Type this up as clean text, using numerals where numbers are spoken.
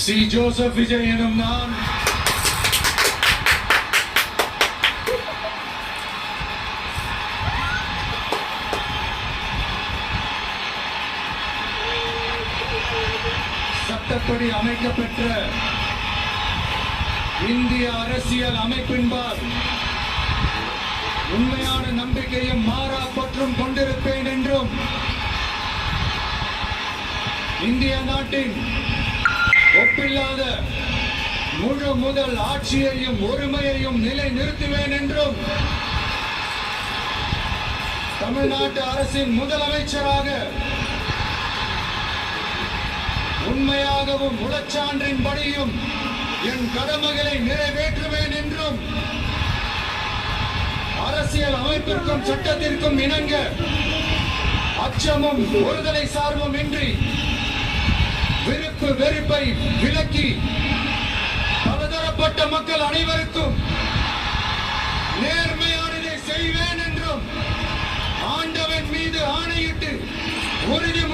C Joseph Vijay எனும் நான் சட்டப்படி அமைக்கப்பெற்ற இந்திய அரசியல் அமைப்பின்பால் உண்மையான நம்பிக்கையும் மாறா பற்றும் கொண்டிருப்பேன் என்றும் இந்திய நாட்டின் ஒப்பில்லாத முழு முதல் ஆட்சியையும் ஒருமையையும் நிலை நிறுத்துவேன் என்றும் தமிழ்நாட்டு அரசின் முதலமைச்சராக உண்மையாகவும் உளச்சான்றின்படியும் என் கடமைகளை நிறைவேற்றுவேன் என்றும் அரசியல் அமைப்பிற்கும் சட்டத்திற்கும் இணங்க அச்சமும் ஒருதலை சார்பும் இன்றி விருப்பு வெறுப்பை விலக்கி பலதரப்பட்ட மக்கள் அனைவருக்கும் நேர்மையானதை செய்வேன் என்றும் ஆண்டவன் மீது ஆணையிட்டு உறுதி